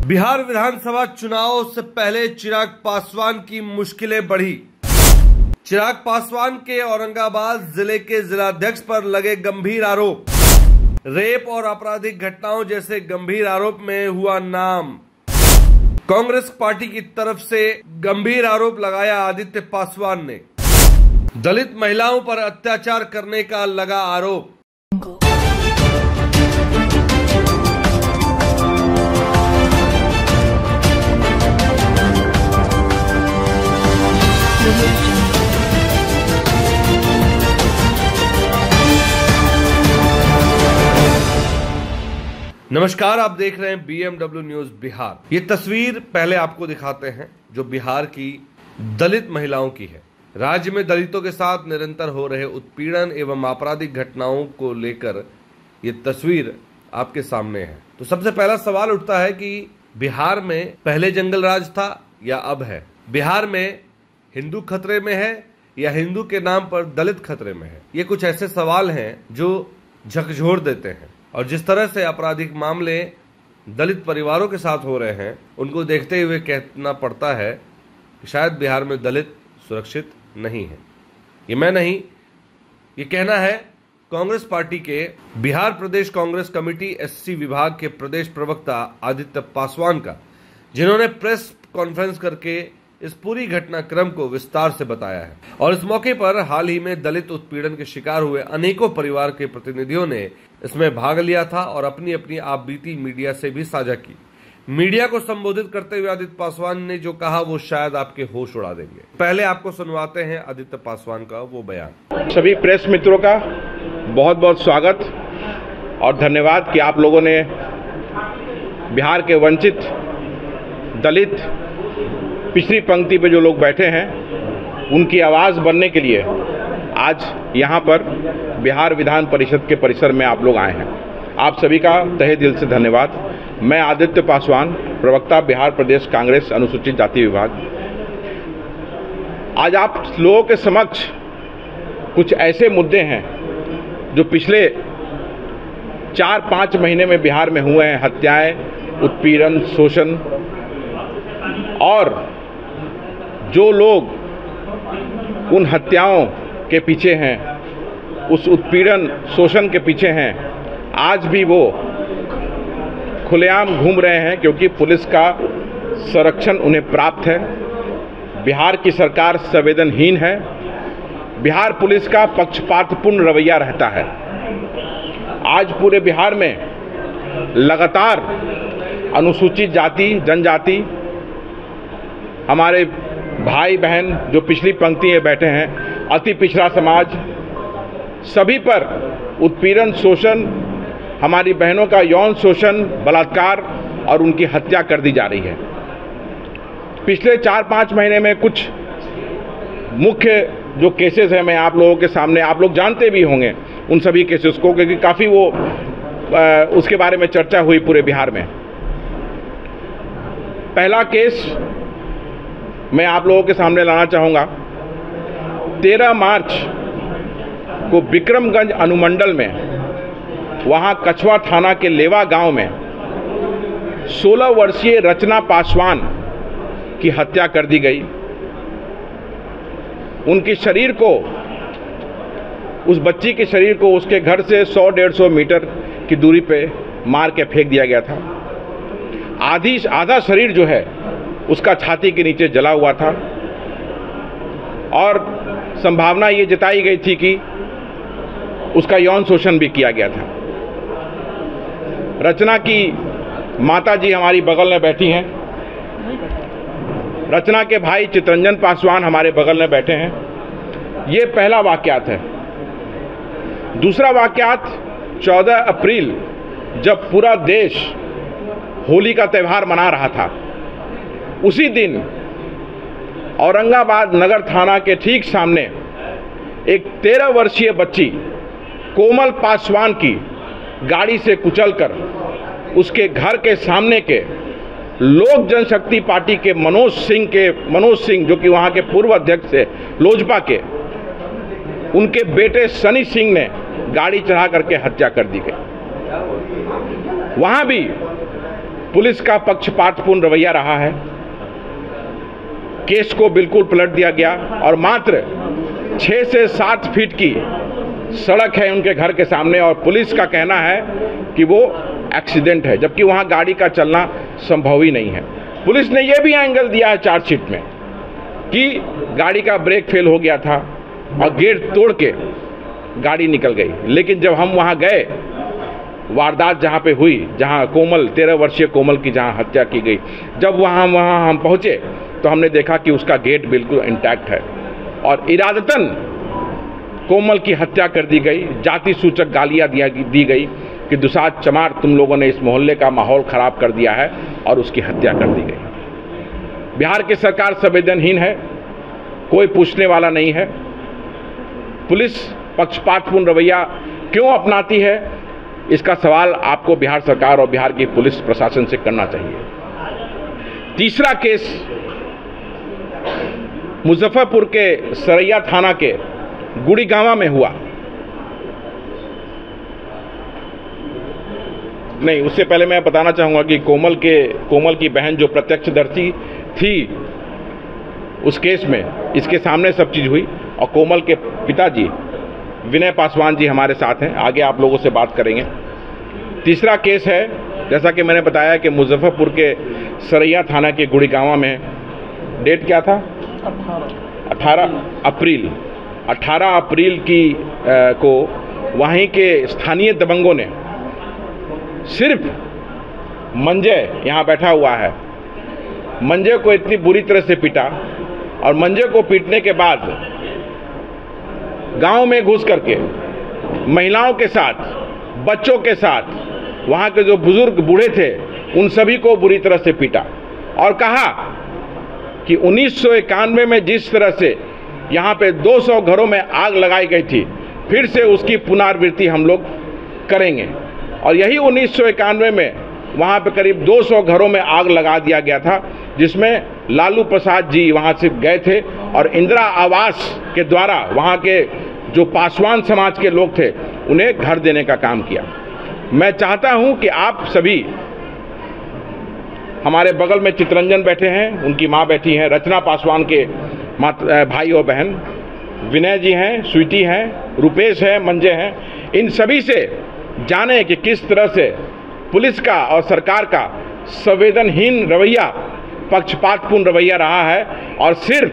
बिहार विधानसभा चुनाव से पहले चिराग पासवान की मुश्किलें बढ़ी। चिराग पासवान के औरंगाबाद जिले के जिलाध्यक्ष पर लगे गंभीर आरोप। रेप और आपराधिक घटनाओं जैसे गंभीर आरोप में हुआ नाम। कांग्रेस पार्टी की तरफ से गंभीर आरोप लगाया आदित्य पासवान ने। दलित महिलाओं पर अत्याचार करने का लगा आरोप। नमस्कार, आप देख रहे हैं BMW न्यूज बिहार। ये तस्वीर पहले आपको दिखाते हैं जो बिहार की दलित महिलाओं की है। राज्य में दलितों के साथ निरंतर हो रहे उत्पीड़न एवं आपराधिक घटनाओं को लेकर ये तस्वीर आपके सामने है। तो सबसे पहला सवाल उठता है कि बिहार में पहले जंगल राज था या अब है? बिहार में हिंदू खतरे में है या हिंदू के नाम पर दलित खतरे में है? ये कुछ ऐसे सवाल हैं जो झकझोर देते हैं। और जिस तरह से आपराधिक मामले दलित परिवारों के साथ हो रहे हैं, उनको देखते हुए कहना पड़ता है कि शायद बिहार में दलित सुरक्षित नहीं है। ये मैं नहीं, ये कहना है कांग्रेस पार्टी के बिहार प्रदेश कांग्रेस कमेटी SC विभाग के प्रदेश प्रवक्ता आदित्य पासवान का, जिन्होंने प्रेस कॉन्फ्रेंस करके इस पूरी घटनाक्रम को विस्तार से बताया है। और इस मौके पर हाल ही में दलित उत्पीड़न के शिकार हुए अनेकों परिवार के प्रतिनिधियों ने इसमें भाग लिया था और अपनी अपनी आपबीती मीडिया से भी साझा की। मीडिया को संबोधित करते हुए आदित्य पासवान ने जो कहा वो शायद आपके होश उड़ा देंगे। पहले आपको सुनवाते हैं आदित्य पासवान का वो बयान। सभी प्रेस मित्रों का बहुत बहुत स्वागत और धन्यवाद कि आप लोगों ने बिहार के वंचित दलित पिछड़ी पंक्ति पे जो लोग बैठे हैं उनकी आवाज़ बनने के लिए आज यहाँ पर बिहार विधान परिषद के परिसर में आप लोग आए हैं। आप सभी का तहे दिल से धन्यवाद। मैं आदित्य पासवान, प्रवक्ता बिहार प्रदेश कांग्रेस अनुसूचित जाति विभाग। आज आप लोगों के समक्ष कुछ ऐसे मुद्दे हैं जो पिछले 4-5 महीने में बिहार में हुए हैं। हत्याएं, उत्पीड़न, शोषण, और जो लोग उन हत्याओं के पीछे हैं, उस उत्पीड़न शोषण के पीछे हैं, आज भी वो खुलेआम घूम रहे हैं क्योंकि पुलिस का संरक्षण उन्हें प्राप्त है। बिहार की सरकार संवेदनहीन है। बिहार पुलिस का पक्षपातपूर्ण रवैया रहता है। आज पूरे बिहार में लगातार अनुसूचित जाति, जनजाति, हमारे भाई बहन जो पिछली पंक्ति में बैठे हैं, अति पिछड़ा समाज, सभी पर उत्पीड़न, शोषण, हमारी बहनों का यौन शोषण, बलात्कार और उनकी हत्या कर दी जा रही है। पिछले 4-5 महीने में कुछ मुख्य जो केसेस हैं मैं आप लोगों के सामने, आप लोग जानते भी होंगे उन सभी केसेस को, क्योंकि काफ़ी वो उसके बारे में चर्चा हुई पूरे बिहार में। पहला केस मैं आप लोगों के सामने लाना चाहूँगा। 13 मार्च को विक्रमगंज अनुमंडल में, वहाँ कछवा थाना के लेवा गांव में 16 वर्षीय रचना पासवान की हत्या कर दी गई। उनके शरीर को, उस बच्ची के शरीर को उसके घर से 100-150 मीटर की दूरी पे मार के फेंक दिया गया था। आधा शरीर जो है उसका छाती के नीचे जला हुआ था और संभावना ये जताई गई थी कि उसका यौन शोषण भी किया गया था। रचना की माता जी हमारी बगल में बैठी हैं। रचना के भाई चितरंजन पासवान हमारे बगल में बैठे हैं। ये पहला वाकयात है। दूसरा वाकयात 14 अप्रैल जब पूरा देश होली का त्यौहार मना रहा था, उसी दिन औरंगाबाद नगर थाना के ठीक सामने एक 13 वर्षीय बच्ची कोमल पासवान की गाड़ी से कुचलकर उसके घर के सामने के लोक जनशक्ति पार्टी के मनोज सिंह जो कि वहाँ के पूर्व अध्यक्ष थे लोजपा के, उनके बेटे सनी सिंह ने गाड़ी चढ़ा करके हत्या कर दी गई। वहाँ भी पुलिस का पक्षपातपूर्ण रवैया रहा है। केस को बिल्कुल पलट दिया गया और मात्र 6 से 7 फीट की सड़क है उनके घर के सामने और पुलिस का कहना है कि वो एक्सीडेंट है, जबकि वहाँ गाड़ी का चलना संभव ही नहीं है। पुलिस ने यह भी एंगल दिया है चार्जशीट में कि गाड़ी का ब्रेक फेल हो गया था और गेट तोड़ के गाड़ी निकल गई। लेकिन जब हम वहाँ गए, वारदात जहाँ पे हुई, जहाँ कोमल 13 वर्षीय कोमल की जहाँ हत्या की गई, जब वहाँ हम पहुँचे तो हमने देखा कि उसका गेट बिल्कुल इंटैक्ट है और इरादतन कोमल की हत्या कर दी गई। जाति सूचक गालियाँ दी गई कि दुसाध चमार, तुम लोगों ने इस मोहल्ले का माहौल खराब कर दिया है, और उसकी हत्या कर दी गई। बिहार की सरकार संवेदनहीन है, कोई पूछने वाला नहीं है। पुलिस पक्षपातपूर्ण रवैया क्यों अपनाती है, इसका सवाल आपको बिहार सरकार और बिहार की पुलिस प्रशासन से करना चाहिए। तीसरा केस मुजफ्फरपुर के सरैया थाना के गुड़ीगांवा में हुआ। नहीं, उससे पहले मैं बताना चाहूँगा कि कोमल की बहन जो प्रत्यक्षदर्शी थी उस केस में, इसके सामने सब चीज़ हुई और कोमल के पिताजी विनय पासवान जी हमारे साथ हैं, आगे आप लोगों से बात करेंगे। तीसरा केस है, जैसा कि मैंने बताया कि मुजफ्फरपुर के सरैया थाना के गुड़ीगांवा में, डेट क्या था? 18 अप्रैल को वहीं के स्थानीय दबंगों ने सिर्फ मंजय, यहाँ बैठा हुआ है, मंजय को इतनी बुरी तरह से पीटा और मंजय को पीटने के बाद गांव में घुस करके महिलाओं के साथ, बच्चों के साथ, वहाँ के जो बुजुर्ग बूढ़े थे उन सभी को बुरी तरह से पीटा और कहा कि 1991 में जिस तरह से यहाँ पे 200 घरों में आग लगाई गई थी, फिर से उसकी पुनरावृत्ति हम लोग करेंगे। और यही 1991 में वहाँ पे करीब 200 घरों में आग लगा दिया गया था, जिसमें लालू प्रसाद जी वहाँ से गए थे और इंदिरा आवास के द्वारा वहाँ के जो पासवान समाज के लोग थे उन्हें घर देने का काम किया। मैं चाहता हूँ कि आप सभी, हमारे बगल में चितरंजन बैठे हैं, उनकी माँ बैठी हैं, रचना पासवान के भाई और बहन, विनय जी हैं, स्वीटी हैं, रुपेश हैं, मंजय हैं, इन सभी से जाने कि किस तरह से पुलिस का और सरकार का संवेदनहीन रवैया, पक्षपातपूर्ण रवैया रहा है और सिर्फ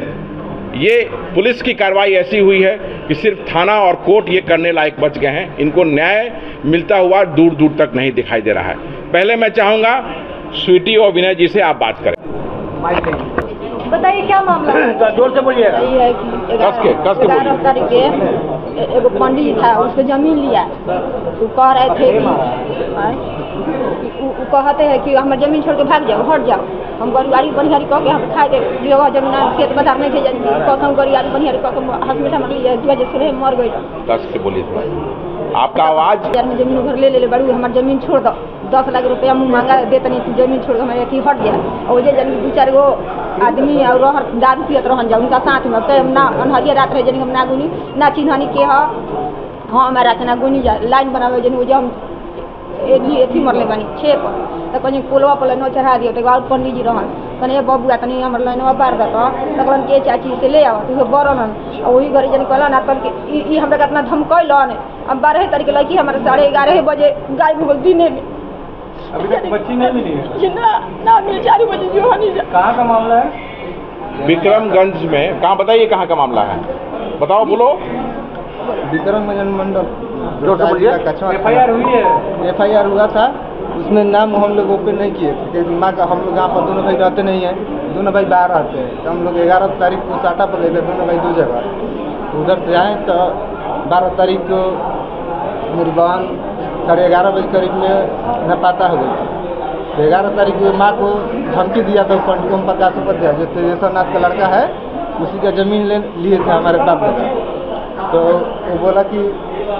ये पुलिस की कार्रवाई ऐसी हुई है कि सिर्फ थाना और कोर्ट ये करने लायक बच गए हैं। इनको न्याय मिलता हुआ दूर दूर तक नहीं दिखाई दे रहा है। पहले मैं चाहूँगा स्वीटी और विनय जी से आप बात करें। बताइए क्या मामला है? जोर से बोलिएगा। यही है कि 11 तारीख के एगो पंडित था, उसको जमीन लिया, तो कह रहे थे कि वो कहते हैं कि हमारे जमीन छोड़ के भाग जाओ, हट जाओ। हम गरीबारी बनिहारी कह के हम खाए के जगह जमीन खेत बाजार नहीं थे, कसम गरीबारी बनिहारी कह के हॉस्पिटल में लिए 2016 में मर गई। कस के बोलिए आपका आवाज। में जमीन घर ले बड़ू, हमारी जमीन छोड़ दो, 10 लाख रुपया मुँह मांगा देते नहीं, तू जमीन छोड़ हमारे अथी हट गया। और जे जन 2-4 गो आदमी और दारू पियत रहन जाओ उनका साथ में, तो ना अनहरिया रात रहे जन हम ना गुनी ना चिन्हनी के हाँ हमारा ना गुनी जा लाइन बनावे जन जो हम एथी मरले बानी 6 पर, तो कहीं पुलवा पर लाइनवा चढ़ा दियो। तो और पंडित जी रहन कहीं बबुआ तनी हमारे लाइनवा पार देता, तकलन के चाची से ले आओ तो बरन। और वही घड़ी जन कहलन ना तन के हमरा कितना धमकैलन। अब 12 तारीख लड़की हमारे 11:30 बजे गायब हो गई दिन में। अभी तक बच्ची नहीं मिली है? ना मिली, 4 बजे जो हनी। कहाँ का मामला है? विक्रमगंज में। कहाँ बताइए कहाँ का मामला है, बताओ बोलो। विक्रमगंज मंडल FIR हुई है? FIR हुआ था, उसमें नाम हम लोग ओपन नहीं किए थे क्योंकि माँ का हम लोग यहाँ पर दोनों भाई रहते नहीं हैं, दोनों भाई बाहर रहते हैं। तो हम लोग 11 तारीख को साटा पर गए थे दोनों भाई 2 जगह, तो उधर से आए तो 12 तारीख को मेरी बहन 11:30 बजे करीब में लापता हो गई। 11 तारीख को माँ को धमकी दिया था पंडित ओम प्रकाश उपाध्याय जो तेजेश्वर नाथ का लड़का है, उसी का ज़मीन लिए थे हमारे बाप दादा। तो वो बोला कि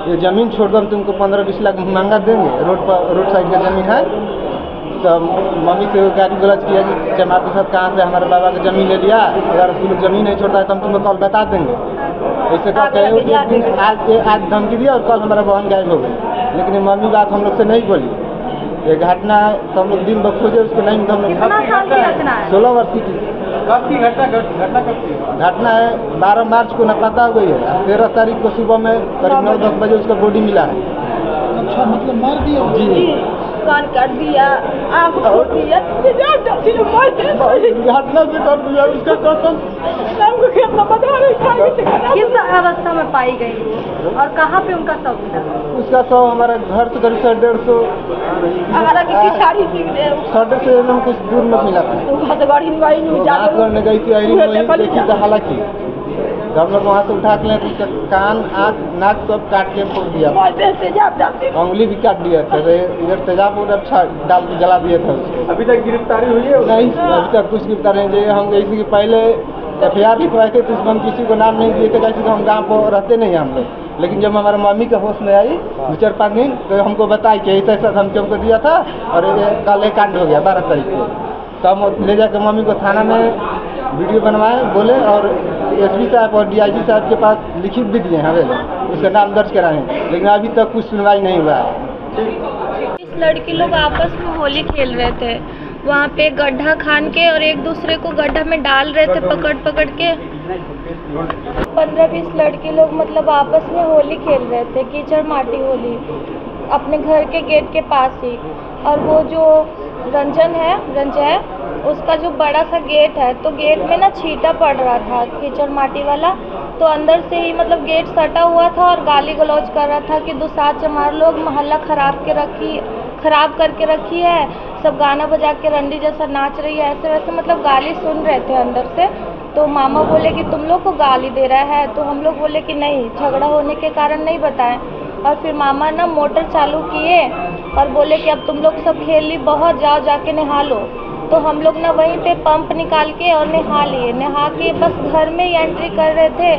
ये ज़मीन छोड़ दो, हम तुमको 15-20 लाख महंगा देंगे, रोड साइड का ज़मीन है। तो मम्मी से गाली गलौज किया कि चमार साहब कहाँ से हमारे बाबा का ज़मीन ले लिया, अगर तुम लोग ज़मीन नहीं छोड़ता है तो हम तुमको कल बता देंगे। ऐसे कहते हैं आज धमकी दिया और कल हमारा बहन गायब हो गई। लेकिन मम्मी बात हम लोग से नहीं बोली, ये घटना तो हम लोग दिन भर खोजे उसको नहीं मिला। हम लोग कितना साल की घटना है? 16 वर्ष की थी। कब की घटना कब की? घटना है 12 मार्च को लापता हो गई है। 13 तारीख को सुबह में करीब 9-10 बजे उसका बॉडी मिला है। अच्छा, मतलब मार दिया? जी, कान काट दिया, आँख फोड़ दिया, घटना से कर दिया उसका कसम। किस अवस्था में पाई गई और कहाँ पे उनका शव मिला? उसका शव हमारा घर से करीब 150 हमारा की पिछाड़ी की 150 से कुछ दूर में मिला था। बात करने गई थी अहरी में, वही देखी तो हालांकि तो हम लोग वहाँ से उठा के तो उसका कान, आँख, नाक सब काट के फोड़ दिया, उंगली भी काट दिया था। इधर तेजाब डाल के जला दिया था उसको। अभी तक गिरफ्तारी हुई है? नहीं, अभी तक कुछ गिरफ्तारी नहीं। हम जैसे कि पहले FIR लिखवाए थे तो उसमें हम किसी को नाम नहीं दिए थे, कैसे हम गाँव पर रहते नहीं हम लोग। लेकिन जब हमारा मम्मी का होश में आई 2-4-5 दिन तो हमको बताई कि ऐसा धमकी हमको दिया था और कल कांड हो गया 12 तारीख को। तो हम ले जाकर मम्मी को थाना में वीडियो बनवाए बोले और SP साहब और DIG साहब के पास लिखित भी दिए हैं, उसका नाम दर्ज कराए, लेकिन अभी तक कुछ सुनवाई नहीं हुआ है। इस लड़के लोग आपस में होली खेल रहे थे, वहाँ पे गड्ढा खान के और एक दूसरे को गड्ढा में डाल रहे थे पकड़ के। 15-20 लड़के लोग मतलब आपस में होली खेल रहे थे, कीचड़ माटी होली, अपने घर के गेट के पास ही। और वो जो रंजय उसका जो बड़ा सा गेट है, तो गेट में ना छींटा पड़ रहा था कीचड़ माटी वाला, तो अंदर से ही मतलब गेट सटा हुआ था और गाली गलौज कर रहा था कि 2-7 चमार लोग मोहल्ला खराब करके रखी है, सब गाना बजा के रंडी जैसा नाच रही है, ऐसे वैसे मतलब गाली सुन रहे थे अंदर से। तो मामा बोले कि तुम लोग को गाली दे रहा है, तो हम लोग बोले कि नहीं, झगड़ा होने के कारण नहीं बताएं। और फिर मामा ना मोटर चालू किए और बोले कि अब तुम लोग सब खेल ली बहुत, जाओ जाके नहा लो। तो हम लोग ना वहीं पे पंप निकाल के और नहा लिए। नहा के बस घर में ही एंट्री कर रहे थे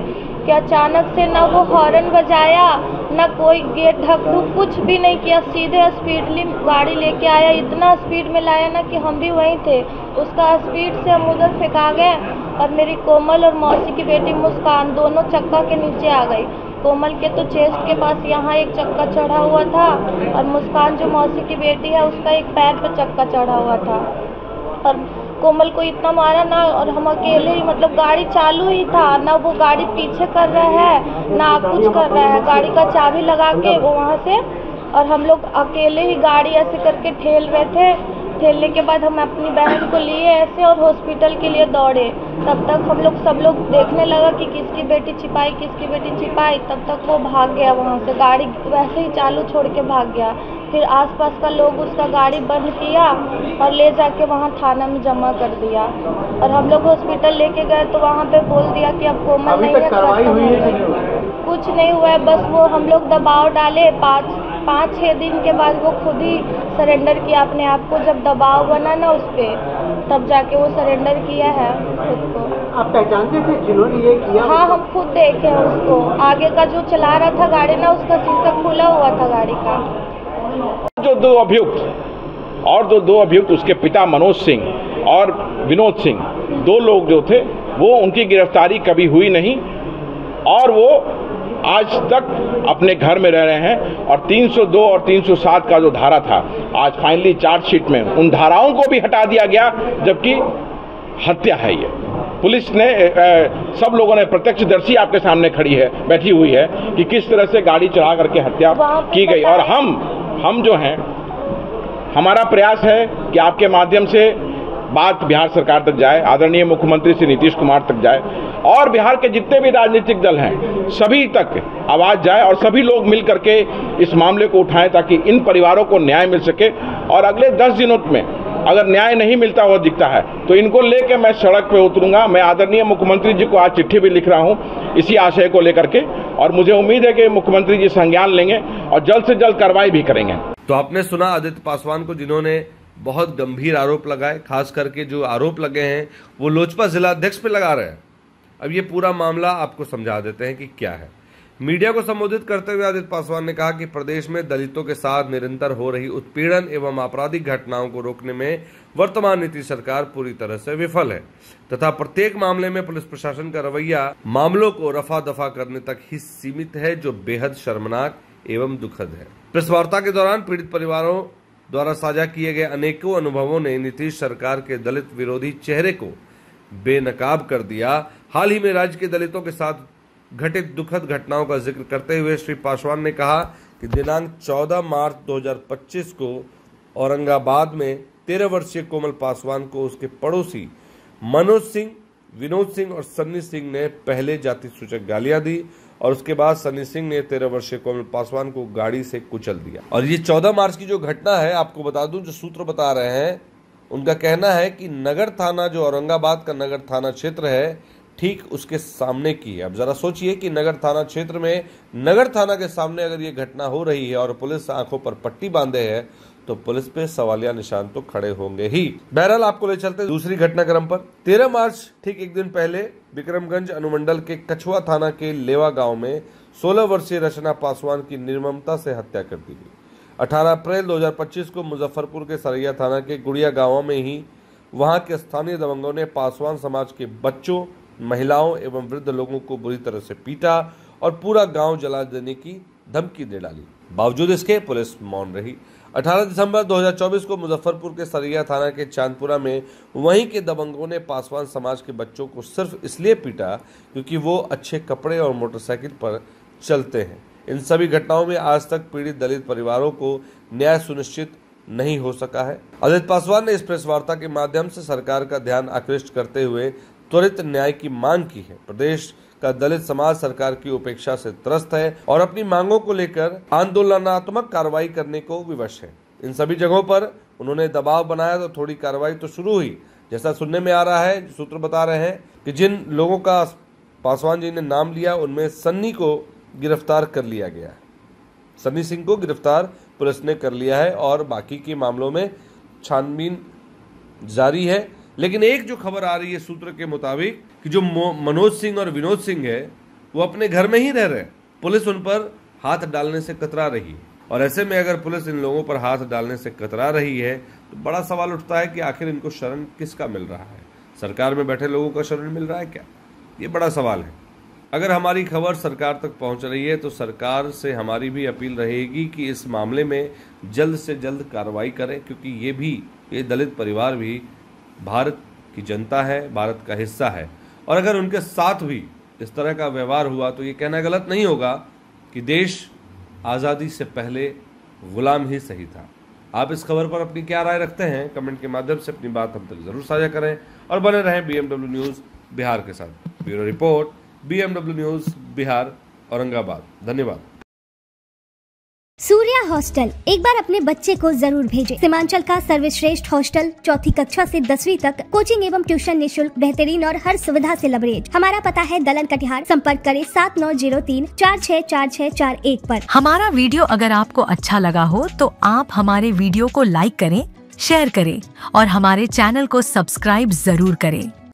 कि अचानक से ना वो हॉर्न बजाया, ना कोई गेट ढक कुछ भी नहीं किया, सीधे स्पीडली गाड़ी लेके आया। इतना स्पीड में लाया ना कि हम भी वहीं थे, उसका स्पीड से हम उधर फेंका गए और मेरी कोमल और मौसी की बेटी मुस्कान दोनों चक्का के नीचे आ गई। कोमल के तो चेस्ट के पास यहाँ एक चक्का चढ़ा हुआ था और मुस्कान जो मौसी की बेटी है उसका एक पैर पे चक्का चढ़ा हुआ था। और कोमल को इतना मारा ना, और हम अकेले ही मतलब गाड़ी चालू ही था ना, वो गाड़ी पीछे कर रहा है ना कुछ कर रहा है, गाड़ी का चाबी लगा के वो वहाँ से, और हम लोग अकेले ही गाड़ी ऐसे करके ठेल रहे थे। ठेलने के बाद हम अपनी बहन को लिए ऐसे और हॉस्पिटल के लिए दौड़े। तब तक हम लोग सब लोग देखने लगा कि किसकी बेटी छिपाई। तब तक वो भाग गया वहाँ से, गाड़ी वैसे ही चालू छोड़ के भाग गया। फिर आसपास का लोग उसका गाड़ी बंद किया और ले जाके वहाँ थाना में जमा कर दिया। और हम लोग हॉस्पिटल लेके गए तो वहाँ पे बोल दिया कि अब कोमल नहीं है, खत्म हो गई। कुछ नहीं हुआ है, बस वो हम लोग दबाव डाले। 5-6 दिन के बाद वो खुद ही सरेंडर किया अपने आप को। जब दबाव बना ना उस पर, तब जाके वो सरेंडर किया है खुद को। आप पहचानते थे जिन्होंने ये किया? हाँ, हम खुद देखे हैं उसको। आगे का जो चला रहा था गाड़ी ना, उसका शीशा खुला हुआ था गाड़ी का। जो दो अभियुक्त उसके पिता मनोज सिंह और विनोद सिंह, 2 लोग जो थे वो, उनकी गिरफ्तारी कभी हुई नहीं और वो आज तक अपने घर में रह रहे हैं। और 302 और 307 का जो धारा था, आज फाइनली चार्जशीट में उन धाराओं को भी हटा दिया गया, जबकि हत्या है ये। पुलिस ने सब लोगों ने, प्रत्यक्षदर्शी आपके सामने बैठी हुई है कि किस तरह से गाड़ी चढ़ा करके हत्या की गई। और हम जो हैं, हमारा प्रयास है कि आपके माध्यम से बात बिहार सरकार तक जाए, आदरणीय मुख्यमंत्री श्री नीतीश कुमार तक जाए और बिहार के जितने भी राजनीतिक दल हैं सभी तक आवाज़ जाए और सभी लोग मिल करके इस मामले को उठाएं ताकि इन परिवारों को न्याय मिल सके। और अगले 10 दिनों में अगर न्याय नहीं मिलता हुआ दिखता है तो इनको लेकर मैं सड़क पे उतरूंगा। मैं आदरणीय मुख्यमंत्री जी को आज चिट्ठी भी लिख रहा हूं इसी आशय को लेकर के, और मुझे उम्मीद है कि मुख्यमंत्री जी संज्ञान लेंगे और जल्द से जल्द कार्रवाई भी करेंगे। तो आपने सुना आदित्य पासवान को, जिन्होंने बहुत गंभीर आरोप लगाए, खास करके जो आरोप लगे हैं वो लोजपा जिला अध्यक्ष पे लगा रहे हैं। अब ये पूरा मामला आपको समझा देते हैं कि क्या है। मीडिया को संबोधित करते हुए आदित्य पासवान ने कहा कि प्रदेश में दलितों के साथ निरंतर हो रही उत्पीड़न एवं आपराधिक घटनाओं को रोकने में वर्तमान नीतीश सरकार पूरी तरह से विफल है तथा प्रत्येक मामले में पुलिस प्रशासन का रवैया मामलों को रफा दफा करने तक ही सीमित है, जो बेहद शर्मनाक एवं दुखद है। प्रेस वार्ता के दौरान पीड़ित परिवारों द्वारा साझा किए गए अनेकों अनुभवों ने नीतीश सरकार के दलित विरोधी चेहरे को बेनकाब कर दिया। हाल ही में राज्य के दलितों के साथ घटित दुखद घटनाओं का जिक्र करते हुए श्री पासवान ने कहा कि दिनांक 14 मार्च 2025 को औरंगाबाद में 13 वर्षीय कोमल पासवान को उसके पड़ोसी मनोज सिंह, विनोद सिंह और सन्नी सिंह ने पहले जाति सूचक गालियां दी और उसके बाद सन्नी सिंह ने 13 वर्षीय कोमल पासवान को गाड़ी से कुचल दिया। और ये 14 मार्च की जो घटना है, आपको बता दूं, जो सूत्र बता रहे हैं उनका कहना है कि नगर थाना, जो औरंगाबाद का नगर थाना क्षेत्र है, ठीक उसके सामने की है। अब जरा सोचिए कि नगर थाना क्षेत्र में, नगर थाना के सामने अगर ये घटना हो रही है और पुलिस आंखों पर पट्टी बांधे है तो पुलिस पे सवालिया निशान तो खड़े होंगे ही। बहरहाल आपको ले चलते दूसरी घटनाक्रम पर। 13 मार्च ठीक एक दिन पहले विक्रमगंज अनुमंडल के कछुआ थाना के लेवा गांव में 16 वर्षीय रचना पासवान की निर्ममता से हत्या कर दी गई। 18 अप्रैल 2025 को मुजफ्फरपुर के सरैया थाना के गुड़िया गांव में ही वहां के स्थानीय दबंगों ने पासवान समाज के बच्चों, महिलाओं एवं वृद्ध लोगों को बुरी तरह से पीटा और पूरा गांव जला देने की धमकी दे डाली। बावजूद इसके पुलिस मौन रही। 18 दिसंबर 2024 को मुजफ्फरपुर के सरैया थाना के चांदपुरा में वहीं के दबंगों ने पासवान समाज के बच्चों को सिर्फ इसलिए पीटा क्योंकि वो अच्छे कपड़े और मोटरसाइकिल पर चलते हैं। इन सभी घटनाओं में आज तक पीड़ित दलित परिवारों को न्याय सुनिश्चित नहीं हो सका है। अदित पासवान ने इस प्रेस वार्ता के माध्यम से सरकार का ध्यान आकृष्ट करते हुए त्वरित न्याय की मांग की है। प्रदेश का दलित समाज सरकार की उपेक्षा से त्रस्त है और अपनी मांगों को लेकर आंदोलनात्मक कार्रवाई करने को विवश है। इन सभी जगहों पर उन्होंने दबाव बनाया तो थोड़ी कार्रवाई तो शुरू हुई। जैसा सुनने में आ रहा है, सूत्र बता रहे हैं कि जिन लोगों का पासवान जी ने नाम लिया उनमें सन्नी को गिरफ्तार कर लिया गया है। सन्नी सिंह को गिरफ्तार पुलिस ने कर लिया है और बाकी के मामलों में छानबीन जारी है। लेकिन एक जो खबर आ रही है सूत्र के मुताबिक कि जो मनोज सिंह और विनोद सिंह है वो अपने घर में ही रह रहे हैं। पुलिस उन पर हाथ डालने से कतरा रही है और ऐसे में अगर पुलिस इन लोगों पर हाथ डालने से कतरा रही है तो बड़ा सवाल उठता है कि आखिर इनको शरण किसका मिल रहा है? सरकार में बैठे लोगों का शरण मिल रहा है क्या? ये बड़ा सवाल है। अगर हमारी खबर सरकार तक पहुंच रही है तो सरकार से हमारी भी अपील रहेगी कि इस मामले में जल्द से जल्द कार्रवाई करें, क्योंकि ये दलित परिवार भी भारत की जनता है, भारत का हिस्सा है। और अगर उनके साथ भी इस तरह का व्यवहार हुआ तो ये कहना गलत नहीं होगा कि देश आज़ादी से पहले गुलाम ही सही था। आप इस खबर पर अपनी क्या राय रखते हैं? कमेंट के माध्यम से अपनी बात हम तक जरूर साझा करें और बने रहें BMW न्यूज़ बिहार के साथ। Bureau report, BMW news Bihar, Aurangabad. धन्यवाद। सूर्या हॉस्टल एक बार अपने बच्चे को जरूर भेजें। सीमांचल का सर्वश्रेष्ठ हॉस्टल, 4ठी कक्षा से 10वीं तक कोचिंग एवं ट्यूशन निःशुल्क, बेहतरीन और हर सुविधा से लबरेज। हमारा पता है दलन कटिहार। संपर्क करें 7903-464641 पर। हमारा वीडियो अगर आपको अच्छा लगा हो तो आप हमारे वीडियो को लाइक करें, शेयर करें और हमारे चैनल को सब्सक्राइब जरूर करें।